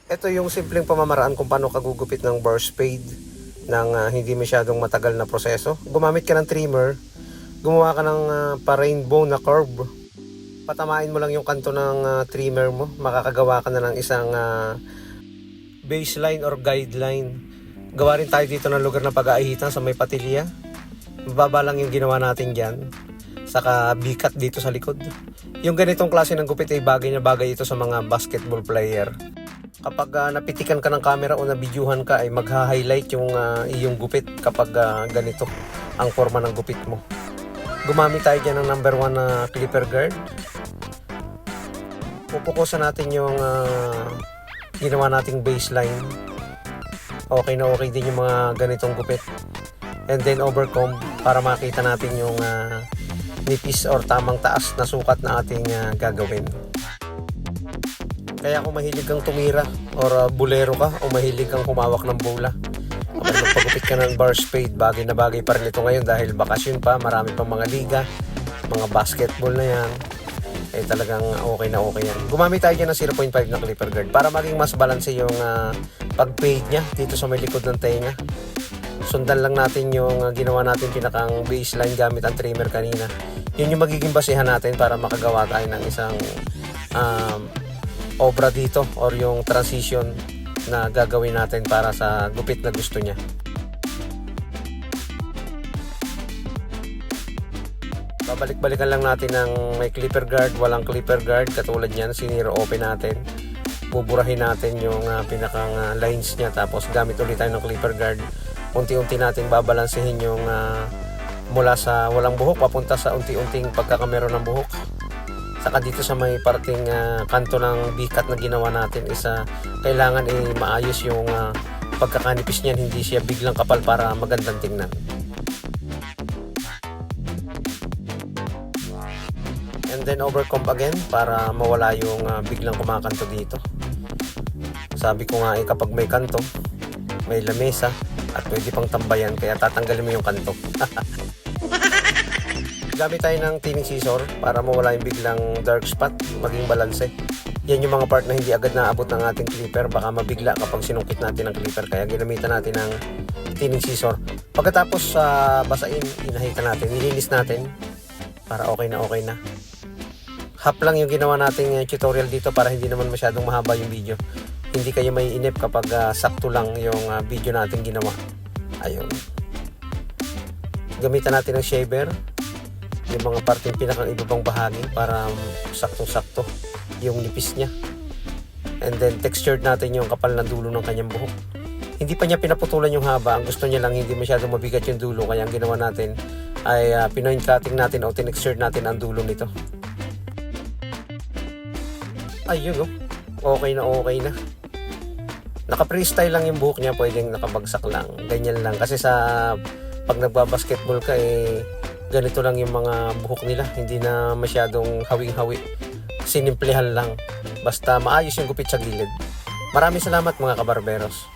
Ito yung simpleng pamamaraan kung paano ka gugupit ng burst fade ng hindi masyadong matagal na proseso. Gumamit ka ng trimmer, gumawa ka ng pa-rainbow na curve. Patamain mo lang yung kanto ng trimmer mo, makakagawa ka na ng isang baseline or guideline. Gawa rin tayo dito ng lugar na pag-aahitan sa may patilya. Mababa lang yung ginawa natin dyan. Saka bikat dito sa likod. Yung ganitong klase ng gupit ay bagay na bagay ito sa mga basketball player. Kapag napitikan ka ng camera o nabidyuhan ka ay magha-highlight yung iyong gupit kapag ganito ang forma ng gupit mo. Gumamit tayo dyan ng number 1 na clipper guard. Pupukusan natin yung ginawa nating baseline. Okay na okay din yung mga ganitong gupit. And then overcomb para makita natin yung nipis or tamang taas na sukat na ating gagawin. Kaya kung mahilig kang tumira or bulero ka o mahilig kang humawak ng bola, kapag magpagupit ka ng bar spade, bagay na bagay pa rin ito ngayon dahil bakasyon pa, marami pang mga liga, mga basketball na yan, eh talagang okay na okay yan. Gumamit tayo dyan ng 0.5 na clipper guard para maging mas balanse yung pag-fade nya dito sa may likod ng tenga. Sundan lang natin yung ginawa natin pinakang baseline gamit ang trimmer kanina. Yun yung magiging basehan natin para makagawa tayo ng isang obra dito or yung transition na gagawin natin para sa gupit na gusto niya. Babalik-balikan lang natin ng may clipper guard, walang clipper guard, katulad niyan, siniro open natin. Buburahin natin yung pinakang lines niya, tapos gamit ulit tayo ng clipper guard. Unti-unti natin babalansehin yung mula sa walang buhok papunta sa unti-unting pagkakameron ng buhok. Saka dito sa may parting kanto ng bikat na ginawa natin is kailangan maayos yung pagkakanipis niyan, hindi siya biglang kapal para magandang tingnan. And then overcomb again para mawala yung biglang kumakanto dito. Sabi ko nga kapag may kanto, may lamesa at pwede pang tambayan, kaya tatanggalin mo yung kanto. Gamit tayo ng thinning scissor para mawala yung biglang dark spot, maging balanse. Yan yung mga part na hindi agad naabot ng ating clipper, baka mabigla kapag sinungkit natin ng clipper, kaya ginamitan natin ng thinning scissor. Pagkatapos basain, inahitan natin, nilinis natin para okay na okay na. Half lang yung ginawa nating tutorial dito para hindi naman masyadong mahaba yung video. Hindi kayo may inip kapag sakto lang yung video natin ginawa. Ayun. Gamitan natin ng shaver, yung mga parteng pinakang ibabang bahagi para saktong-sakto yung nipis niya. And then textured natin yung kapal na dulo ng kanyang buhok. Hindi pa niya pinaputulan yung haba, ang gusto niya lang hindi masyadong mabigat yung dulo, kaya ang ginawa natin ay pinoint cutting natin o tinextured natin ang dulo nito. Ayun okay na okay na. Naka-freestyle lang yung buhok niya, pwedeng nakabagsak lang, ganyan lang. Kasi sa pag nagbabasketball ka ganito lang yung mga buhok nila, hindi na masyadong hawing-hawi, sinimplehan lang, basta maayos yung gupit sa gilid. Maraming salamat mga kabarberos.